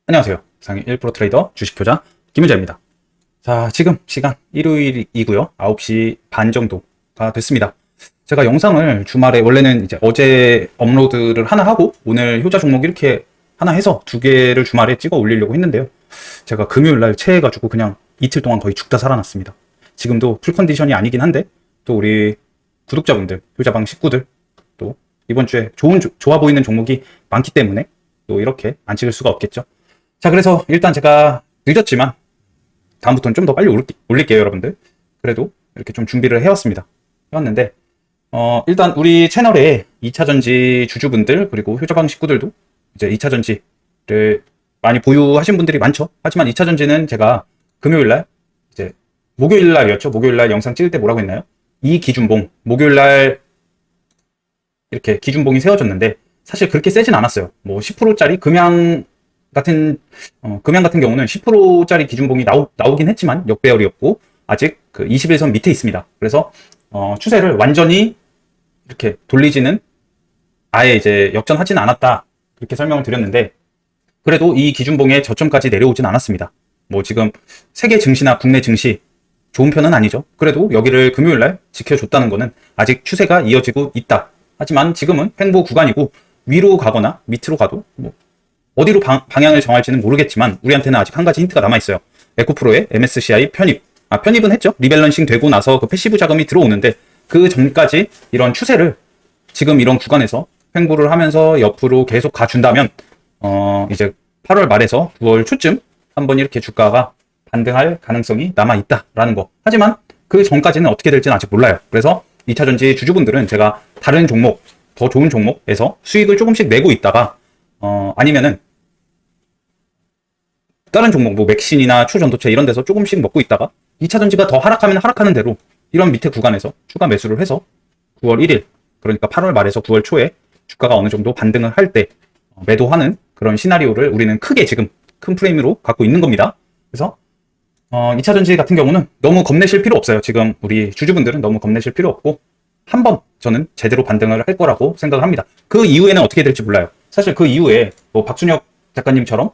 안녕하세요. 상위 1% 트레이더 주식표자 김은재입니다. 자, 지금 시간 일요일이고요. 9시 반 정도가 됐습니다. 제가 영상을 주말에 원래는 이제 어제 업로드를 하나 하고 오늘 효자 종목 이렇게 하나 해서 두 개를 주말에 찍어 올리려고 했는데요. 제가 금요일 날 체해가지고 그냥 이틀 동안 거의 죽다 살아났습니다. 지금도 풀 컨디션이 아니긴 한데 또 우리 구독자분들, 효자방 식구들 또 이번 주에 좋아 보이는 종목이 많기 때문에 또 이렇게 안 찍을 수가 없겠죠. 자, 그래서 일단 제가 늦었지만 다음부터는 좀 더 빨리 올릴게요, 여러분들. 그래도 이렇게 좀 준비를 해왔는데 일단 우리 채널에 2차전지 주주분들 그리고 효자방 식구들도 이제 2차전지를 많이 보유하신 분들이 많죠. 하지만 2차전지는 제가 금요일날 이제 목요일날이었죠. 목요일날 영상 찍을 때 뭐라고 했나요? 이 기준봉, 목요일날 이렇게 기준봉이 세워졌는데 사실 그렇게 세진 않았어요. 뭐 10%짜리 금양 같은 경우는 10%짜리 기준봉이 나오긴 했지만 역배열이었고 아직 그 21선 밑에 있습니다. 그래서 추세를 완전히 이렇게 돌리지는 아예 이제 역전하지는 않았다, 그렇게 설명을 드렸는데 그래도 이 기준봉의 저점까지 내려오진 않았습니다. 뭐 지금 세계 증시나 국내 증시 좋은 편은 아니죠. 그래도 여기를 금요일날 지켜줬다는 거는 아직 추세가 이어지고 있다. 하지만 지금은 횡보 구간이고 위로 가거나 밑으로 가도 뭐 어디로 방향을 정할지는 모르겠지만 우리한테는 아직 한 가지 힌트가 남아있어요. 에코프로의 MSCI 편입. 편입은 했죠. 리밸런싱 되고 나서 그 패시브 자금이 들어오는데 그 전까지 이런 추세를 지금 이런 구간에서 횡보를 하면서 옆으로 계속 가준다면 이제 8월 말에서 9월 초쯤 한번 이렇게 주가가 반등할 가능성이 남아있다라는 거. 하지만 그 전까지는 어떻게 될지는 아직 몰라요. 그래서 2차전지 주주분들은 제가 다른 종목, 더 좋은 종목에서 수익을 조금씩 내고 있다가 아니면은 다른 종목 뭐 맥신이나 초전도체 이런 데서 조금씩 먹고 있다가 2차전지가 더 하락하면 하락하는 대로 이런 밑에 구간에서 추가 매수를 해서 9월 1일 그러니까 8월 말에서 9월 초에 주가가 어느 정도 반등을 할 때 매도하는 그런 시나리오를 우리는 크게 지금 큰 프레임으로 갖고 있는 겁니다. 그래서 2차전지 같은 경우는 너무 겁내실 필요 없어요. 지금 우리 주주분들은 너무 겁내실 필요 없고 한번 저는 제대로 반등을 할 거라고 생각을 합니다. 그 이후에는 어떻게 될지 몰라요. 사실 그 이후에 뭐 박순혁 작가님처럼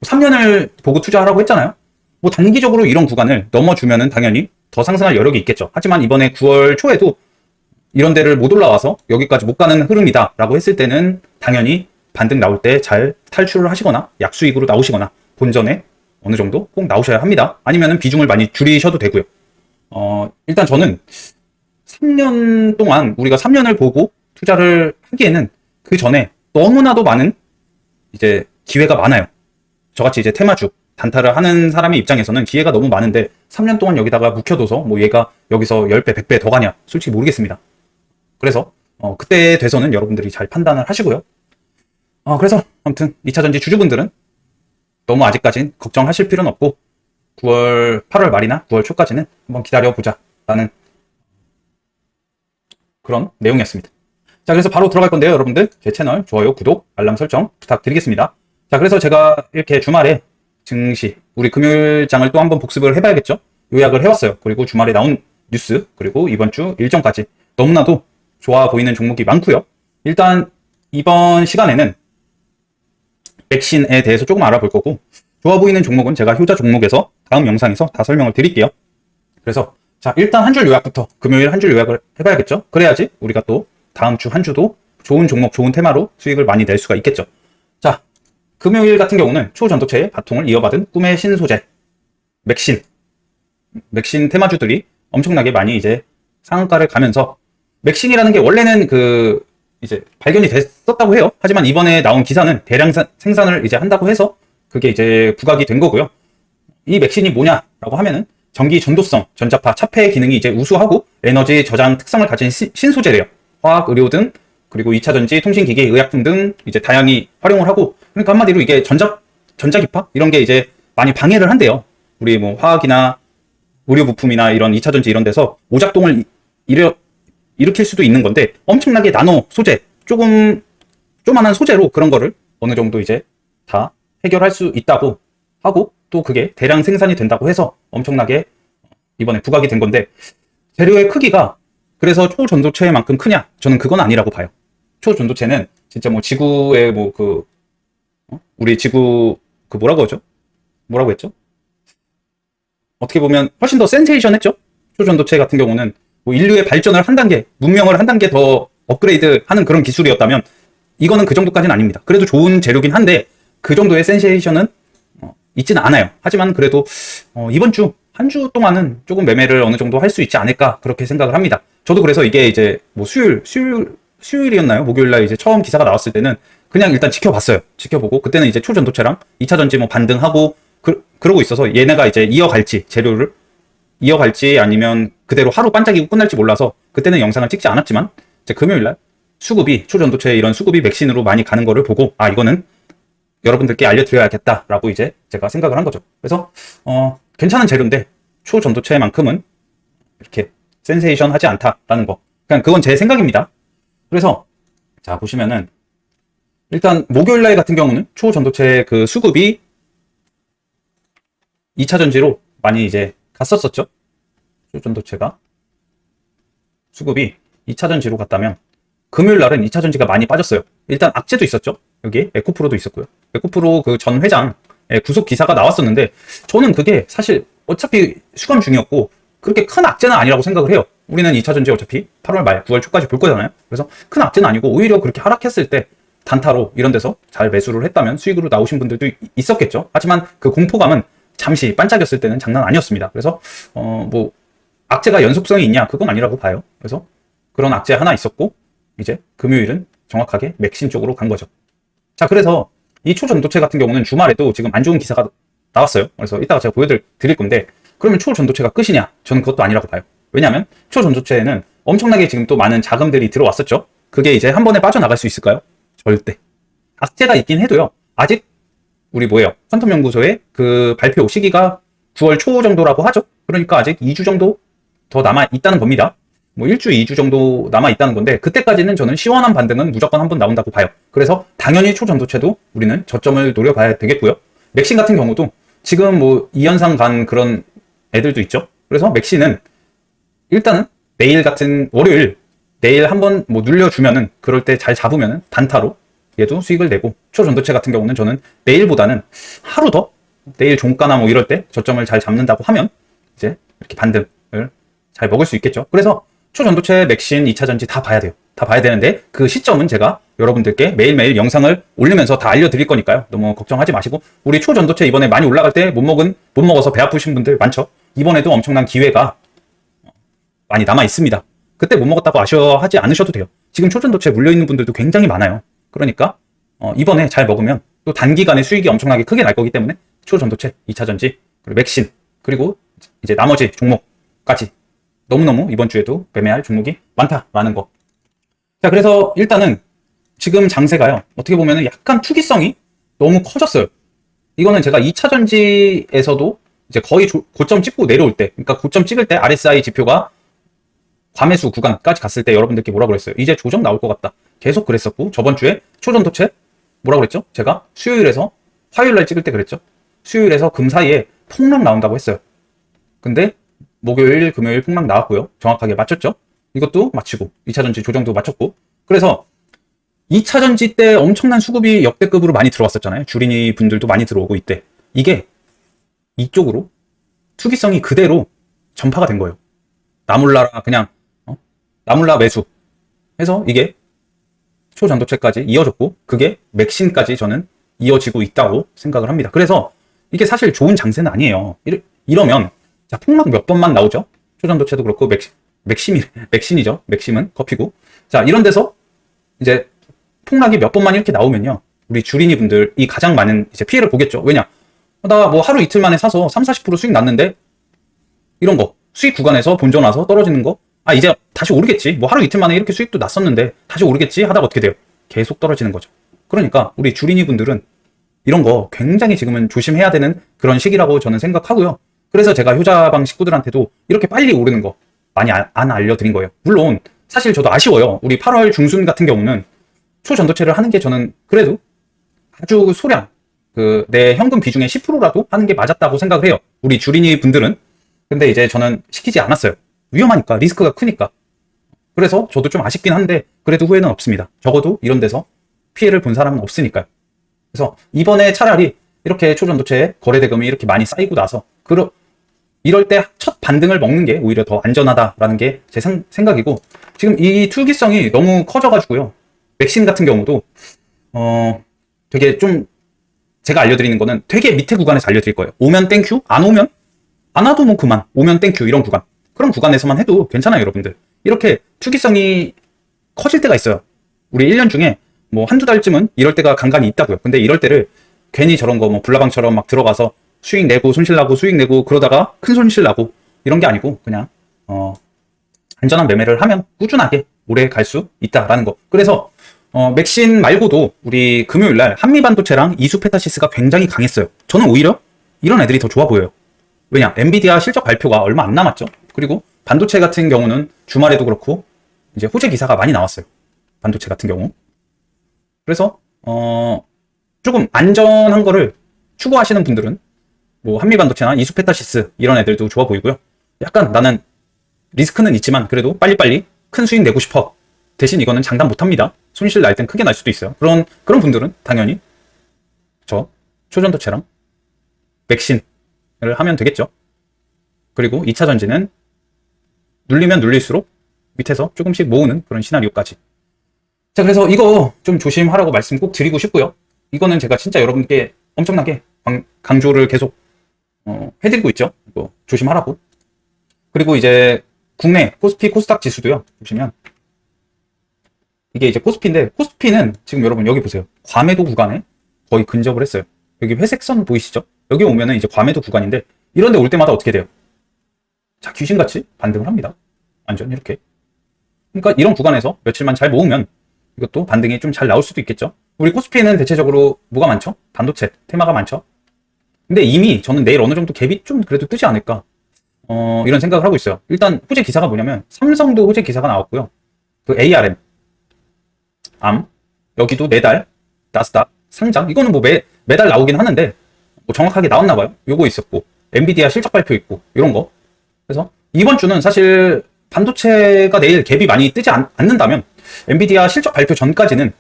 3년을 보고 투자하라고 했잖아요. 뭐 단기적으로 이런 구간을 넘어주면은 당연히 더 상승할 여력이 있겠죠. 하지만 이번에 9월 초에도 이런 데를 못 올라와서 여기까지 못 가는 흐름이다 라고 했을 때는 당연히 반등 나올 때 잘 탈출을 하시거나 약수익으로 나오시거나 본전에 어느 정도 꼭 나오셔야 합니다. 아니면은 비중을 많이 줄이셔도 되고요. 일단 저는 3년 동안 우리가 3년을 보고 투자를 하기에는 그 전에 너무나도 많은 이제 기회가 많아요. 저같이 이제 테마주 단타를 하는 사람의 입장에서는 기회가 너무 많은데 3년 동안 여기다가 묵혀둬서 뭐 얘가 여기서 10배, 100배 더 가냐? 솔직히 모르겠습니다. 그래서 그때 돼서는 여러분들이 잘 판단을 하시고요. 그래서 아무튼 2차전지 주주분들은 너무 아직까진 걱정하실 필요는 없고 8월 말이나 9월 초까지는 한번 기다려보자 라는 그런 내용이었습니다. 자, 그래서 바로 들어갈 건데요. 여러분들 제 채널 좋아요, 구독, 알람 설정 부탁드리겠습니다. 자, 그래서 제가 이렇게 주말에 증시, 우리 금요일장을 또 한번 복습을 해봐야겠죠? 요약을 해왔어요. 그리고 주말에 나온 뉴스, 그리고 이번 주 일정까지 너무나도 좋아 보이는 종목이 많고요. 일단 이번 시간에는 백신에 대해서 조금 알아볼 거고 좋아 보이는 종목은 제가 효자 종목에서 다음 영상에서 다 설명을 드릴게요. 그래서 자, 일단 한 줄 요약부터 금요일 한 줄 요약을 해봐야겠죠? 그래야지 우리가 또 다음 주 한 주도 좋은 종목, 좋은 테마로 수익을 많이 낼 수가 있겠죠. 자, 금요일 같은 경우는 초전도체의 바통을 이어받은 꿈의 신소재 맥신 테마주들이 엄청나게 많이 이제 상한가를 가면서 맥신이라는 게 원래는 이제 발견이 됐었다고 해요. 하지만 이번에 나온 기사는 대량 생산을 이제 한다고 해서 그게 이제 부각이 된 거고요. 이 맥신이 뭐냐라고 하면은 전기 전도성, 전자파, 차폐 기능이 이제 우수하고 에너지 저장 특성을 가진 신소재래요. 화학, 의료 등 그리고 2차전지, 통신기기, 의약품 등 이제 다양히 활용을 하고, 그러니까 한마디로 이게 전자기파 이런 게 이제 많이 방해를 한대요. 우리 뭐 화학이나 의료 부품이나 이런 2차전지 이런 데서 오작동을 일으킬 수도 있는 건데 엄청나게 나노 소재, 조그만한 소재로 그런 거를 어느 정도 이제 다 해결할 수 있다고 하고, 또 그게 대량 생산이 된다고 해서 엄청나게 이번에 부각이 된 건데 재료의 크기가 그래서 초전도체만큼 크냐? 저는 그건 아니라고 봐요. 초전도체는 진짜 뭐 지구의 우리 지구 그 뭐라고 하죠? 뭐라고 했죠? 어떻게 보면 훨씬 더 센세이션했죠? 초전도체 같은 경우는 뭐 인류의 발전을 한 단계, 문명을 한 단계 더 업그레이드 하는 그런 기술이었다면 이거는 그 정도까지는 아닙니다. 그래도 좋은 재료긴 한데 그 정도의 센세이션은 있지는 않아요. 하지만 그래도 이번 주, 한 주 동안은 조금 매매를 어느 정도 할 수 있지 않을까 그렇게 생각을 합니다. 저도 그래서 이게 이제 뭐 수요일이었나요? 목요일날 이제 처음 기사가 나왔을 때는 그냥 일단 지켜봤어요. 지켜보고 그때는 이제 초전도체랑 2차 전지 뭐 반등하고 그러고 있어서 얘네가 이제 이어갈지 재료를 이어갈지 아니면 그대로 하루 반짝이고 끝날지 몰라서 그때는 영상을 찍지 않았지만 이제 금요일날 수급이 초전도체 이런 수급이 맥신으로 많이 가는 거를 보고 아 이거는 여러분들께 알려드려야겠다라고 이제 제가 생각을 한 거죠. 그래서 괜찮은 재료인데 초전도체만큼은 이렇게 센세이션하지 않다라는 거. 그냥 그건 제 생각입니다. 그래서 자 보시면은 일단 목요일날 같은 경우는 초전도체 그 수급이 2차 전지로 많이 이제 갔었었죠. 초전도체가 수급이 2차 전지로 갔다면 금요일 날은 2차 전지가 많이 빠졌어요. 일단 악재도 있었죠. 여기 에코프로도 있었고요. 에코프로 그 전 회장 구속 기사가 나왔었는데 저는 그게 사실 어차피 수감 중이었고 그렇게 큰 악재는 아니라고 생각을 해요. 우리는 2차 전지 어차피 8월 말 9월 초까지 볼 거잖아요. 그래서 큰 악재는 아니고 오히려 그렇게 하락했을 때 단타로 이런 데서 잘 매수를 했다면 수익으로 나오신 분들도 있었겠죠. 하지만 그 공포감은 잠시 반짝였을 때는 장난 아니었습니다. 그래서 뭐 악재가 연속성이 있냐 그건 아니라고 봐요. 그래서 그런 악재 하나 있었고 이제 금요일은 정확하게 맥신 쪽으로 간 거죠. 자 그래서 이 초전도체 같은 경우는 주말에도 지금 안 좋은 기사가 나왔어요. 그래서 이따가 제가 보여드릴 건데 그러면 초전도체가 끝이냐? 저는 그것도 아니라고 봐요. 왜냐하면 초전도체에는 엄청나게 지금 또 많은 자금들이 들어왔었죠. 그게 이제 한 번에 빠져나갈 수 있을까요? 절대. 악재가 있긴 해도요. 아직 우리 뭐예요? 퀀텀연구소의 그 발표 시기가 9월 초 정도라고 하죠. 그러니까 아직 2주 정도 더 남아 있다는 겁니다. 뭐 1주, 2주 정도 남아 있다는 건데 그때까지는 저는 시원한 반등은 무조건 한번 나온다고 봐요. 그래서 당연히 초전도체도 우리는 저점을 노려봐야 되겠고요. 맥신 같은 경우도 지금 뭐 2연상 간 그런 애들도 있죠. 그래서 맥신은 일단은 내일 같은 월요일 내일 한번 뭐 눌려주면은 그럴 때 잘 잡으면은 단타로 얘도 수익을 내고 초전도체 같은 경우는 저는 내일보다는 하루 더 내일 종가나 뭐 이럴 때 저점을 잘 잡는다고 하면 이제 이렇게 반등을 잘 먹을 수 있겠죠. 그래서 초전도체, 맥신, 2차 전지 다 봐야 돼요. 다 봐야 되는데 그 시점은 제가 여러분들께 매일매일 영상을 올리면서 다 알려드릴 거니까요. 너무 걱정하지 마시고 우리 초전도체 이번에 많이 올라갈 때 못 먹어서 배 아프신 분들 많죠. 이번에도 엄청난 기회가 많이 남아 있습니다. 그때 못 먹었다고 아쉬워하지 않으셔도 돼요. 지금 초전도체 물려있는 분들도 굉장히 많아요. 그러니까 이번에 잘 먹으면 또 단기간에 수익이 엄청나게 크게 날 거기 때문에 초전도체, 2차 전지, 그리고 맥신, 그리고 이제 나머지 종목까지 너무너무 이번 주에도 매매할 종목이 많다라는 거. 자, 그래서 일단은 지금 장세가요. 어떻게 보면은 약간 투기성이 너무 커졌어요. 이거는 제가 2차 전지에서도 이제 거의 고점 찍고 내려올 때, 그러니까 고점 찍을 때 RSI 지표가 과매수 구간까지 갔을 때 여러분들께 뭐라고 그랬어요? 이제 조정 나올 것 같다. 계속 그랬었고 저번 주에 초전도체 뭐라고 그랬죠? 제가 수요일에서 화요일날 찍을 때 그랬죠. 수요일에서 금 사이에 폭락 나온다고 했어요. 근데 목요일, 금요일 폭락 나왔고요. 정확하게 맞췄죠? 이것도 맞추고 2차 전지 조정도 맞췄고 그래서 2차 전지 때 엄청난 수급이 역대급으로 많이 들어왔었잖아요. 주린이 분들도 많이 들어오고 이때 이게 이쪽으로 투기성이 그대로 전파가 된 거예요. 나몰라라 그냥 나몰라 매수 해서 이게 초전도체까지 이어졌고 그게 맥신까지 저는 이어지고 있다고 생각을 합니다. 그래서 이게 사실 좋은 장세는 아니에요. 이러면 자 폭락 몇 번만 나오죠. 초전도체도 그렇고 맥신이죠. 맥심은 커피고 자 이런 데서 이제 폭락이 몇 번만 이렇게 나오면요. 우리 주린이 분들이 가장 많은 이제 피해를 보겠죠. 왜냐? 나 뭐 하루 이틀 만에 사서 30-40% 수익 났는데 이런 거 수익 구간에서 본전 와서 떨어지는 거 아 이제 다시 오르겠지. 뭐 하루 이틀 만에 이렇게 수익도 났었는데 다시 오르겠지 하다가 어떻게 돼요? 계속 떨어지는 거죠. 그러니까 우리 주린이 분들은 이런 거 굉장히 지금은 조심해야 되는 그런 시기라고 저는 생각하고요. 그래서 제가 효자방 식구들한테도 이렇게 빨리 오르는 거 많이 안 알려드린 거예요. 물론 사실 저도 아쉬워요. 우리 8월 중순 같은 경우는 초전도체를 하는 게 저는 그래도 아주 소량 내 현금 비중의 10%라도 하는 게 맞았다고 생각을 해요. 우리 주린이 분들은. 근데 이제 저는 시키지 않았어요. 위험하니까, 리스크가 크니까. 그래서 저도 좀 아쉽긴 한데 그래도 후회는 없습니다. 적어도 이런 데서 피해를 본 사람은 없으니까요. 그래서 이번에 차라리 이렇게 초전도체 거래 대금이 이렇게 많이 쌓이고 나서 이럴 때 첫 반등을 먹는 게 오히려 더 안전하다라는 게 제 생각이고, 지금 이 투기성이 너무 커져가지고요. 맥심 같은 경우도 되게 좀 제가 알려드리는 거는 되게 밑에 구간에서 알려드릴 거예요. 오면 땡큐, 안 오면 안 와도 뭐 그만, 오면 땡큐, 이런 구간, 그런 구간에서만 해도 괜찮아요. 여러분들 이렇게 투기성이 커질 때가 있어요. 우리 1년 중에 뭐 한두 달쯤은 이럴 때가 간간히 있다고요. 근데 이럴 때를 괜히 저런 거 뭐 불나방처럼 막 들어가서 수익 내고 손실 나고 수익 내고 그러다가 큰 손실 나고 이런 게 아니고, 그냥 안전한 매매를 하면 꾸준하게 오래 갈 수 있다라는 거. 그래서 맥신 말고도 우리 금요일날 한미반도체랑 이수페타시스가 굉장히 강했어요. 저는 오히려 이런 애들이 더 좋아 보여요. 왜냐, 엔비디아 실적 발표가 얼마 안 남았죠. 그리고 반도체 같은 경우는 주말에도 그렇고 이제 호재 기사가 많이 나왔어요. 반도체 같은 경우. 그래서 조금 안전한 거를 추구하시는 분들은 뭐 한미반도체나 이수페타시스 이런 애들도 좋아 보이고요. 약간 나는 리스크는 있지만 그래도 빨리빨리 큰 수익 내고 싶어. 대신 이거는 장담 못합니다. 손실 날 땐 크게 날 수도 있어요. 그런 분들은 당연히 저 초전도체랑 맥신을 하면 되겠죠. 그리고 2차 전지는 눌리면 눌릴수록 밑에서 조금씩 모으는 그런 시나리오까지. 자, 그래서 이거 좀 조심하라고 말씀 꼭 드리고 싶고요. 이거는 제가 진짜 여러분께 엄청나게 강조를 계속 해드리고 있죠. 이거 조심하라고. 그리고 이제 국내 코스피 코스닥 지수도요. 보시면 이게 이제 코스피인데, 코스피는 지금 여러분 여기 보세요. 과매도 구간에 거의 근접을 했어요. 여기 회색선 보이시죠? 여기 오면은 이제 과매도 구간인데, 이런데 올 때마다 어떻게 돼요? 자, 귀신같이 반등을 합니다. 완전 이렇게. 그러니까 이런 구간에서 며칠만 잘 모으면 이것도 반등이 좀 잘 나올 수도 있겠죠. 우리 코스피는 대체적으로 뭐가 많죠? 반도체 테마가 많죠. 근데 이미 저는 내일 어느 정도 갭이 좀 그래도 뜨지 않을까, 이런 생각을 하고 있어요. 일단 호재 기사가 뭐냐면 삼성도 호재 기사가 나왔고요. 그 ARM, 여기도 내달 나스닥 상장, 이거는 뭐 매달 나오긴 하는데 뭐 정확하게 나왔나 봐요. 요거 있었고, 엔비디아 실적 발표 있고, 이런 거. 그래서 이번 주는 사실 반도체가 내일 갭이 많이 뜨지 않는다면 엔비디아 실적 발표 전까지는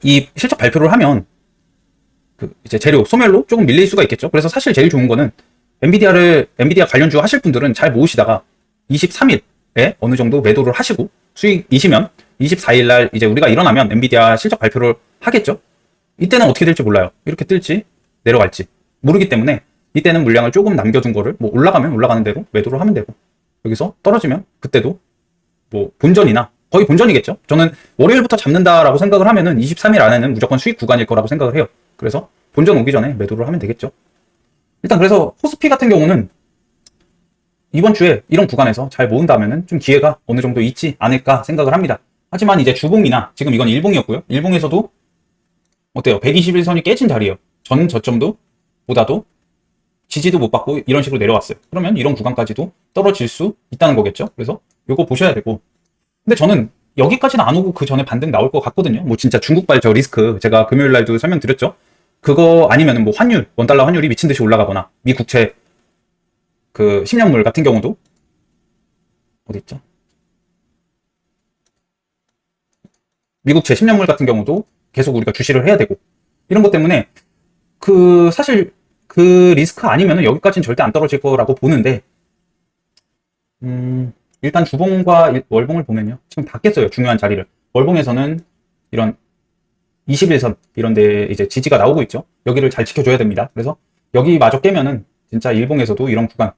이 실적 발표를 하면 그 이제 재료 소멸로 조금 밀릴 수가 있겠죠. 그래서 사실 제일 좋은 거는 엔비디아 관련주 하실 분들은 잘 모으시다가 23일에 어느 정도 매도를 하시고 수익이시면 24일 날 이제 우리가 일어나면 엔비디아 실적 발표를 하겠죠. 이때는 어떻게 될지 몰라요. 이렇게 뜰지 내려갈지 모르기 때문에 이때는 물량을 조금 남겨둔 거를 뭐 올라가면 올라가는 대로 매도를 하면 되고, 여기서 떨어지면 그때도 뭐 본전이나 거의 본전이겠죠. 저는 월요일부터 잡는다라고 생각을 하면은 23일 안에는 무조건 수익 구간일 거라고 생각을 해요. 그래서 본전 오기 전에 매도를 하면 되겠죠. 일단 그래서 코스피 같은 경우는 이번 주에 이런 구간에서 잘 모은다면은 좀 기회가 어느 정도 있지 않을까 생각을 합니다. 하지만 이제 주봉이나 지금 이건 일봉이었고요. 일봉에서도 어때요? 121선이 깨진 자리예요. 전 저점도 보다도 지지도 못 받고 이런 식으로 내려왔어요. 그러면 이런 구간까지도 떨어질 수 있다는 거겠죠. 그래서 요거 보셔야 되고, 근데 저는 여기까지는 안 오고 그 전에 반등 나올 것 같거든요. 뭐 진짜 중국발 저 리스크 제가 금요일 날도 설명드렸죠. 그거 아니면은 뭐 환율, 원달러 환율이 미친 듯이 올라가거나, 미 국채 그 10년물 같은 경우도 어디 있죠? 미국채 10년물 같은 경우도 계속 우리가 주시를 해야 되고, 이런 것 때문에 그 사실 그 리스크 아니면은 여기까지는 절대 안 떨어질 거라고 보는데, 일단 주봉과 월봉을 보면요. 지금 다 깼어요. 중요한 자리를. 월봉에서는 이런 21선 이런 데 이제 지지가 나오고 있죠. 여기를 잘 지켜줘야 됩니다. 그래서 여기 마저 깨면은 진짜 일봉에서도 이런 구간,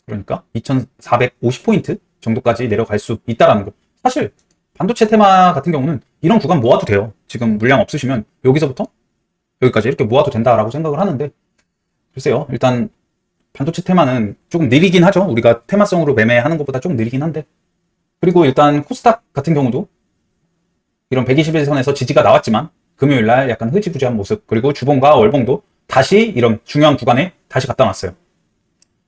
그러니까 2450포인트 정도까지 내려갈 수 있다라는 거. 사실 반도체 테마 같은 경우는 이런 구간 모아도 돼요. 지금 물량 없으시면 여기서부터 여기까지 이렇게 모아도 된다라고 생각을 하는데, 글쎄요. 일단 반도체 테마는 조금 느리긴 하죠. 우리가 테마성으로 매매하는 것보다 좀 느리긴 한데, 그리고 일단 코스닥 같은 경우도 이런 121선에서 지지가 나왔지만 금요일날 약간 흐지부지한 모습, 그리고 주봉과 월봉도 다시 이런 중요한 구간에 다시 갖다 놨어요.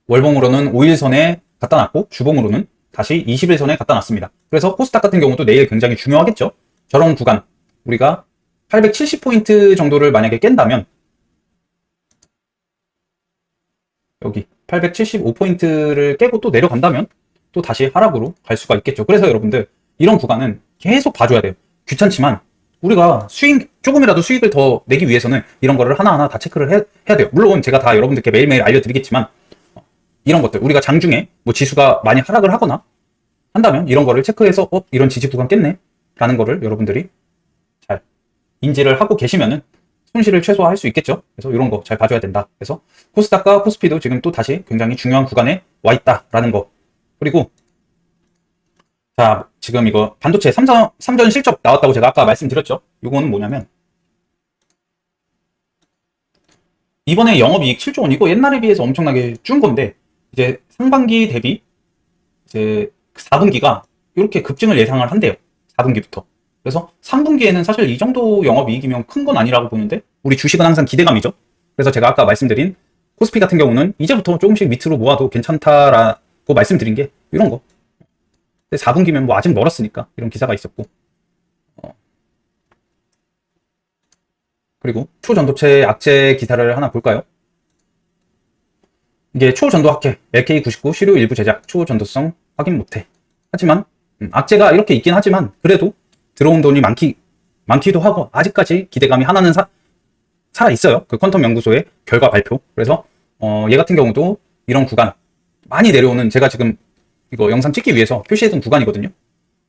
월봉으로는 5일선에 갖다 놨고 주봉으로는 다시 21선에 갖다 놨습니다. 그래서 코스닥 같은 경우도 내일 굉장히 중요하겠죠. 저런 구간 우리가 870포인트 정도를 만약에 깬다면 여기 875포인트를 깨고 또 내려간다면 또 다시 하락으로 갈 수가 있겠죠. 그래서 여러분들 이런 구간은 계속 봐줘야 돼요. 귀찮지만 우리가 조금이라도 수익을 더 내기 위해서는 이런 거를 하나하나 다 체크를 해야 돼요. 물론 제가 다 여러분들께 매일매일 알려드리겠지만, 이런 것들, 우리가 장중에 뭐 지수가 많이 하락을 하거나 한다면 이런 거를 체크해서, 이런 지지 구간 깼네? 라는 거를 여러분들이 잘 인지를 하고 계시면은 손실을 최소화할 수 있겠죠. 그래서 이런 거 잘 봐줘야 된다. 그래서 코스닥과 코스피도 지금 또 다시 굉장히 중요한 구간에 와 있다라는 거. 그리고 자, 지금 이거 반도체 삼전 실적 나왔다고 제가 아까 말씀드렸죠. 이거는 뭐냐면 이번에 영업이익 7조 원, 이거 옛날에 비해서 엄청나게 준 건데, 이제 상반기 대비 이제 4분기가 이렇게 급증을 예상을 한대요. 4분기부터. 그래서 3분기에는 사실 이 정도 영업이익이면 큰 건 아니라고 보는데, 우리 주식은 항상 기대감이죠. 그래서 제가 아까 말씀드린 코스피 같은 경우는 이제부터 조금씩 밑으로 모아도 괜찮다라고 말씀드린 게 이런 거. 4분기면 뭐 아직 멀었으니까 이런 기사가 있었고, 그리고 초전도체 악재 기사를 하나 볼까요? 이게 초전도학회 LK99 시료 일부 제작 초전도성 확인 못해. 하지만 악재가 이렇게 있긴 하지만 그래도 들어온 돈이 많기도 하고 아직까지 기대감이 하나는 살아 있어요. 그 퀀텀 연구소의 결과 발표. 그래서 얘 같은 경우도 이런 구간 많이 내려오는, 제가 지금 이거 영상 찍기 위해서 표시해둔 구간이거든요.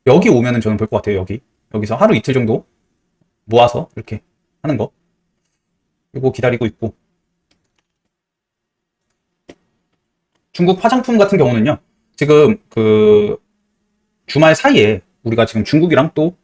여기 오면은 저는 볼 것 같아요. 여기서 하루 이틀 정도 모아서 이렇게 하는 거. 이거 기다리고 있고, 중국 화장품 같은 경우는요, 지금 그 주말 사이에 우리가 지금 중국이랑 또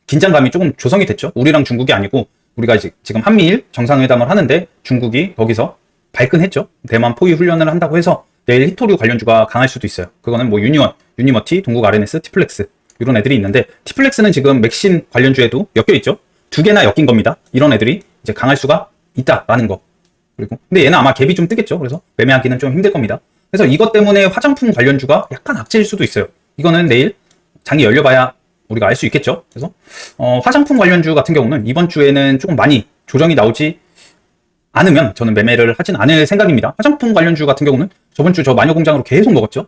긴장감이 조금 조성이 됐죠. 우리랑 중국이 아니고 우리가 지금 한미일 정상회담을 하는데 중국이 거기서 발끈했죠. 대만 포위 훈련을 한다고 해서 내일 히토류 관련주가 강할 수도 있어요. 그거는 뭐 유니머티, 동국 RNS, 티플렉스 이런 애들이 있는데, 티플렉스는 지금 맥신 관련주에도 엮여 있죠. 두 개나 엮인 겁니다. 이런 애들이 이제 강할 수가 있다라는 거. 그리고 근데 얘는 아마 갭이 좀 뜨겠죠. 그래서 매매하기는 좀 힘들 겁니다. 그래서 이것 때문에 화장품 관련주가 약간 악재일 수도 있어요. 이거는 내일 장이 열려봐야 우리가 알 수 있겠죠. 그래서 화장품 관련주 같은 경우는 이번 주에는 조금 많이 조정이 나오지 않으면 저는 매매를 하진 않을 생각입니다. 화장품 관련주 같은 경우는 저번 주 저 마녀공장으로 계속 먹었죠.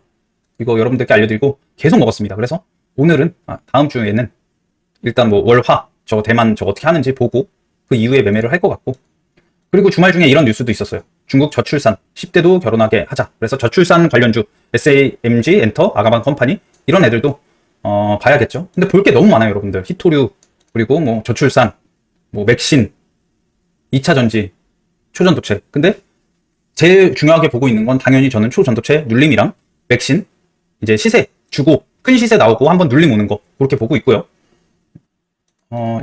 이거 여러분들께 알려드리고 계속 먹었습니다. 그래서 오늘은 다음 주에는 일단 뭐 월화 저 대만 저 어떻게 하는지 보고 그 이후에 매매를 할 것 같고, 그리고 주말 중에 이런 뉴스도 있었어요. 중국 저출산 10대도 결혼하게 하자. 그래서 저출산 관련주 SAMG, 엔터, 아가방 컴퍼니 이런 애들도 봐야겠죠. 근데 볼 게 너무 많아요, 여러분들. 히토류, 그리고 뭐 저출산, 뭐 맥신, 2차 전지, 초전도체. 근데 제일 중요하게 보고 있는 건 당연히 저는 초전도체 눌림이랑 맥신, 이제 시세 주고 큰 시세 나오고 한번 눌림 오는 거 그렇게 보고 있고요.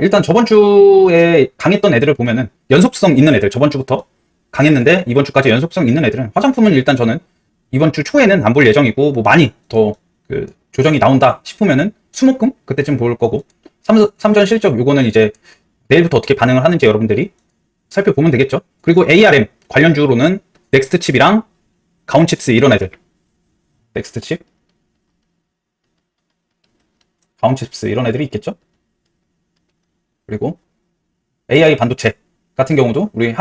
일단 저번 주에 강했던 애들을 보면은 연속성 있는 애들, 저번 주부터 강했는데 이번 주까지 연속성 있는 애들은, 화장품은 일단 저는 이번 주 초에는 안 볼 예정이고, 뭐 많이 더 그 조정이 나온다 싶으면은 수목금 그때쯤 볼 거고, 삼전 실적 요거는 이제 내일부터 어떻게 반응을 하는지 여러분들이 살펴보면 되겠죠. 그리고 ARM 관련주로는 넥스트칩이랑 가온칩스 이런 애들, 넥스트칩, 가온칩스 이런 애들이 있겠죠. 그리고 AI 반도체 같은 경우도 우리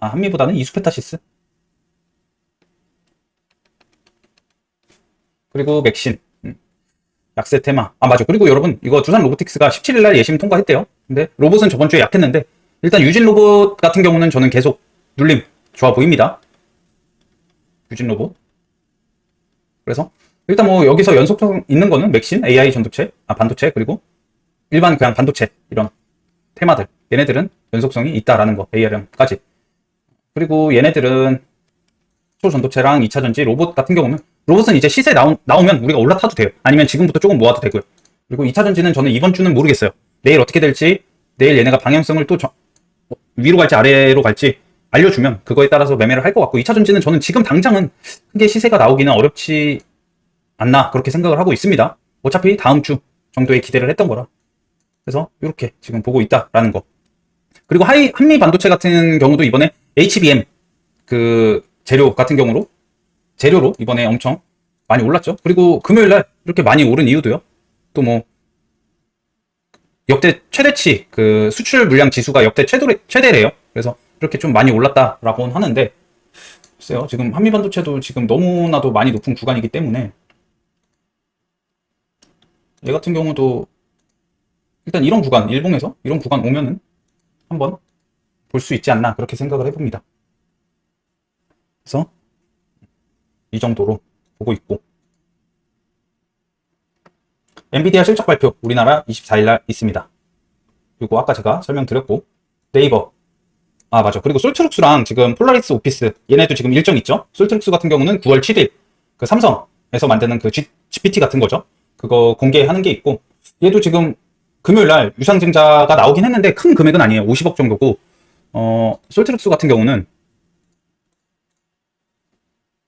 한미보다는 이수페타시스, 그리고 맥신, 약세테마. 맞아. 그리고 여러분 이거 두산 로보틱스가 17일날 예심 통과했대요. 근데 로봇은 저번 주에 약했는데 일단 유진 로봇 같은 경우는 저는 계속 눌림 좋아 보입니다. 유진 로봇. 그래서 일단 뭐 여기서 연속성 있는 거는 맥신, AI 전도체, 반도체, 그리고 일반 그냥 반도체 이런 테마들, 얘네들은 연속성이 있다라는 거, ARM까지. 그리고 얘네들은 초전도체랑 2차전지, 로봇 같은 경우는, 로봇은 이제 시세 나오면 우리가 올라타도 돼요. 아니면 지금부터 조금 모아도 되고요. 그리고 2차전지는 저는 이번 주는 모르겠어요. 내일 어떻게 될지, 내일 얘네가 방향성을 또 위로 갈지 아래로 갈지 알려주면 그거에 따라서 매매를 할 것 같고, 2차전지는 저는 지금 당장은 크게 시세가 나오기는 어렵지 않나 그렇게 생각을 하고 있습니다. 어차피 다음 주 정도에 기대를 했던 거라. 그래서 이렇게 지금 보고 있다라는 거. 그리고 한미 반도체 같은 경우도 이번에 HBM 그 재료로 이번에 엄청 많이 올랐죠. 그리고 금요일날 이렇게 많이 오른 이유도요. 또 뭐 역대 최대치 그 수출 물량 지수가 역대 최대래요. 그래서 이렇게 좀 많이 올랐다라고 하는데, 글쎄요, 지금 한미 반도체도 지금 너무나도 많이 높은 구간이기 때문에 얘 같은 경우도 일단 이런 구간, 일봉에서 이런 구간 오면은 한번 볼 수 있지 않나 그렇게 생각을 해봅니다. 그래서 이 정도로 보고 있고, 엔비디아 실적 발표 우리나라 24일날 있습니다. 그리고 아까 제가 설명드렸고, 네이버, 아 맞아, 그리고 솔트룩스랑 지금 폴라리스 오피스 얘네도 지금 일정 있죠. 솔트룩스 같은 경우는 9월 7일 그 삼성에서 만드는 그 GPT 같은 거죠. 그거 공개하는 게 있고, 얘도 지금 금요일날 유상증자가 나오긴 했는데 큰 금액은 아니에요. 50억 정도고, 솔트룩스 같은 경우는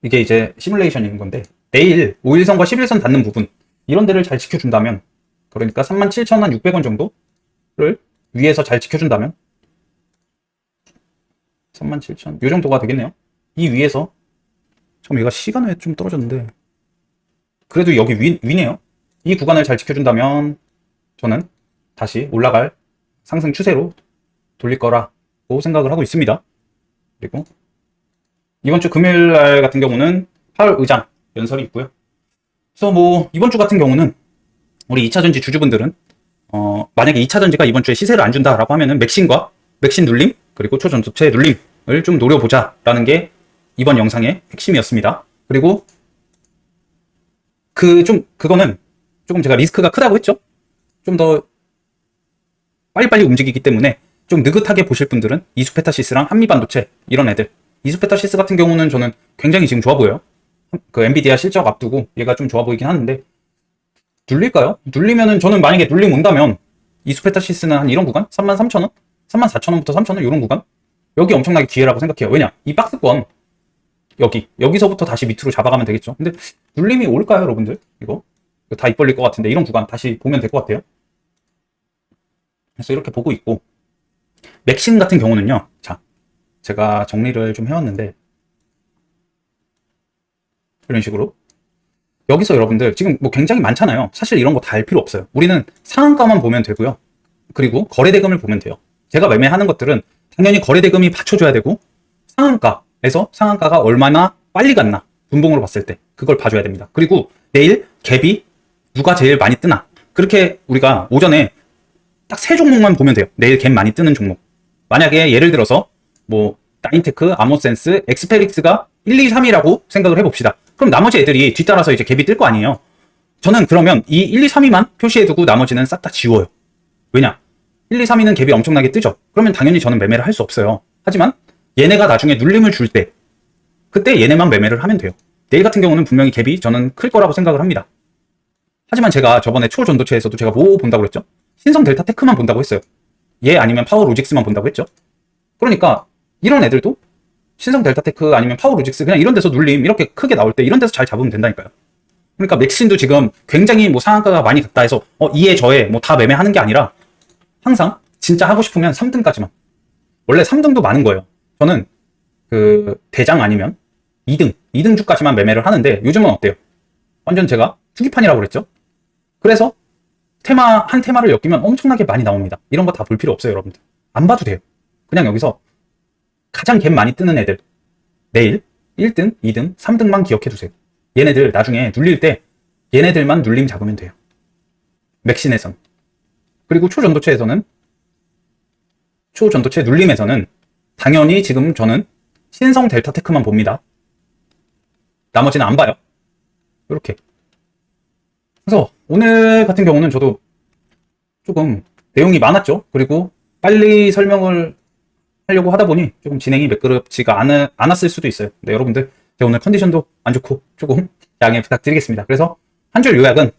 이게 이제 시뮬레이션인 건데, 내일 5일선과 11선 닿는 부분 이런 데를 잘 지켜준다면, 그러니까 37,600원 정도를 위에서 잘 지켜준다면 37,000, 요 정도가 되겠네요. 이 위에서, 잠깐 얘가 시간에 좀 떨어졌는데, 그래도 여기 위네요. 이 구간을 잘 지켜준다면 저는 다시 올라갈 상승 추세로 돌릴 거라고 생각을 하고 있습니다. 그리고 이번 주 금요일 날 같은 경우는 파월 의장 연설이 있고요. 그래서 뭐 이번 주 같은 경우는 우리 2차전지 주주분들은 만약에 2차전지가 이번 주에 시세를 안 준다라고 하면은 맥신 눌림 그리고 초전도체 눌림을 좀 노려보자라는 게 이번 영상의 핵심이었습니다. 그리고 그거는 조금 제가 리스크가 크다고 했죠. 좀 더 빨리빨리 움직이기 때문에 좀 느긋하게 보실 분들은 이수페타시스랑 한미반도체 이런 애들, 이수페타시스 같은 경우는 저는 굉장히 지금 좋아 보여요. 그 엔비디아 실적 앞두고 얘가 좀 좋아 보이긴 하는데, 눌릴까요? 눌리면은 저는 만약에 눌림 온다면 이수페타시스는 한 이런 구간 33,000원, 34,000원부터 3,000원 이런 구간, 여기 엄청나게 기회라고 생각해요. 왜냐, 이 박스권 여기서부터 다시 밑으로 잡아가면 되겠죠. 근데 눌림이 올까요, 여러분들? 이거 다 입 벌릴 것 같은데 이런 구간 다시 보면 될 것 같아요. 그래서 이렇게 보고 있고, 맥신 같은 경우는요. 자, 제가 정리를 좀 해왔는데 이런 식으로 여기서 여러분들 지금 뭐 굉장히 많잖아요. 사실 이런 거 다 알 필요 없어요. 우리는 상한가만 보면 되고요. 그리고 거래대금을 보면 돼요. 제가 매매하는 것들은 당연히 거래대금이 받쳐줘야 되고, 상한가에서 상한가가 얼마나 빨리 갔나, 분봉으로 봤을 때 그걸 봐줘야 됩니다. 그리고 내일 갭이 누가 제일 많이 뜨나, 그렇게 우리가 오전에 딱 세 종목만 보면 돼요. 내일 갭 많이 뜨는 종목. 만약에 예를 들어서 뭐 나인테크, 아모센스, 엑스페릭스가 1, 2, 3이라고 생각을 해봅시다. 그럼 나머지 애들이 뒤따라서 이제 갭이 뜰 거 아니에요. 저는 그러면 이 1, 2, 3위만 표시해두고 나머지는 싹 다 지워요. 왜냐? 1, 2, 3위는 갭이 엄청나게 뜨죠. 그러면 당연히 저는 매매를 할 수 없어요. 하지만 얘네가 나중에 눌림을 줄 때, 그때 얘네만 매매를 하면 돼요. 내일 같은 경우는 분명히 갭이 저는 클 거라고 생각을 합니다. 하지만 제가 저번에 초전도체에서도 제가 뭐 본다고 그랬죠? 신성 델타 테크만 본다고 했어요. 얘 아니면 파워 로직스만 본다고 했죠. 그러니까 이런 애들도 신성 델타 테크 아니면 파워 로직스 그냥 이런 데서 눌림 이렇게 크게 나올 때 이런 데서 잘 잡으면 된다니까요. 그러니까 맥신도 지금 굉장히 뭐 상한가가 많이 갔다 해서 이에 저에 뭐 다 매매하는 게 아니라, 항상 진짜 하고 싶으면 3등까지만. 원래 3등도 많은 거예요. 저는 그 대장 아니면 2등 주까지만 매매를 하는데, 요즘은 어때요? 완전 제가 투기판이라고 그랬죠. 그래서 한 테마를 엮이면 엄청나게 많이 나옵니다. 이런 거 다 볼 필요 없어요, 여러분들. 안 봐도 돼요. 그냥 여기서 가장 갭 많이 뜨는 애들, 내일 1등, 2등, 3등만 기억해 두세요. 얘네들 나중에 눌릴 때 얘네들만 눌림 잡으면 돼요. 맥신에선. 그리고 초전도체 눌림에서는 당연히 지금 저는 신성 델타테크만 봅니다. 나머지는 안 봐요. 이렇게. 그래서 오늘 같은 경우는 저도 조금 내용이 많았죠. 그리고 빨리 설명을 하려고 하다 보니 조금 진행이 매끄럽지가 않았을 수도 있어요. 네, 여러분들, 제가 오늘 컨디션도 안 좋고 조금 양해 부탁드리겠습니다. 그래서 한 줄 요약은,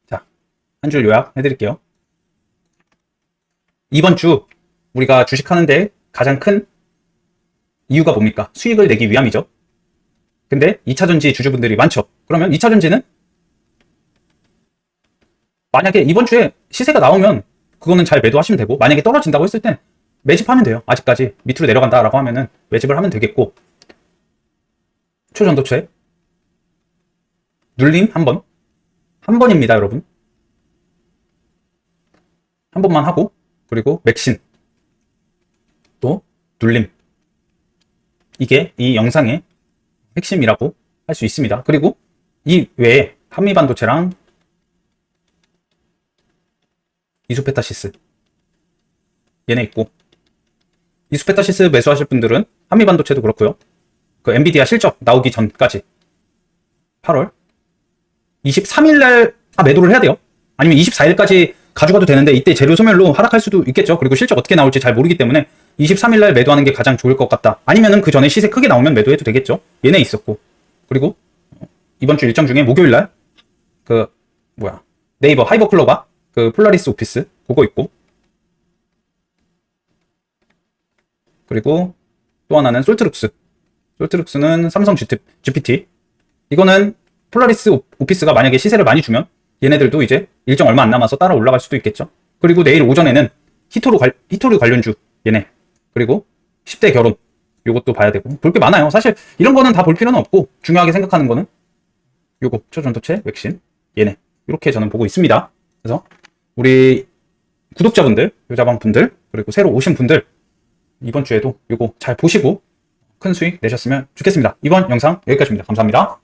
자, 한 줄 요약 해드릴게요. 이번 주 우리가 주식하는데 가장 큰 이유가 뭡니까? 수익을 내기 위함이죠. 근데 2차전지 주주분들이 많죠. 그러면 2차전지는 만약에 이번 주에 시세가 나오면 그거는 잘 매도하시면 되고, 만약에 떨어진다고 했을 땐 매집하면 돼요. 아직까지 밑으로 내려간다라고 하면은 매집을 하면 되겠고, 초전도체 눌림 한 번입니다, 여러분. 한 번만 하고, 그리고 맥신 또 눌림, 이게 이 영상의 핵심이라고 할 수 있습니다. 그리고 이 외에 한미반도체랑 이수페타시스 얘네 있고, 이수페타시스 매수하실 분들은 한미반도체도 그렇고요. 그 엔비디아 실적 나오기 전까지 8월 23일날 다 매도를 해야 돼요. 아니면 24일까지 가져가도 되는데 이때 재료 소멸로 하락할 수도 있겠죠. 그리고 실적 어떻게 나올지 잘 모르기 때문에 23일날 매도하는 게 가장 좋을 것 같다. 아니면은 그 전에 시세 크게 나오면 매도해도 되겠죠. 얘네 있었고, 그리고 이번 주 일정 중에 목요일날 그 네이버 하이버클로바 그 폴라리스 오피스 그거 있고, 그리고 또 하나는 솔트룩스는 삼성 GPT. 이거는 폴라리스 오피스가 만약에 시세를 많이 주면 얘네들도 이제 일정 얼마 안 남아서 따라 올라갈 수도 있겠죠. 그리고 내일 오전에는 히토류 관련주 얘네, 그리고 10대 결혼 요것도 봐야 되고, 볼 게 많아요. 사실 이런 거는 다 볼 필요는 없고, 중요하게 생각하는 거는 요거 초전도체 백신 얘네, 이렇게 저는 보고 있습니다. 그래서 우리 구독자분들, 여자방분들, 그리고 새로 오신 분들 이번 주에도 요거 잘 보시고 큰 수익 내셨으면 좋겠습니다. 이번 영상 여기까지입니다. 감사합니다.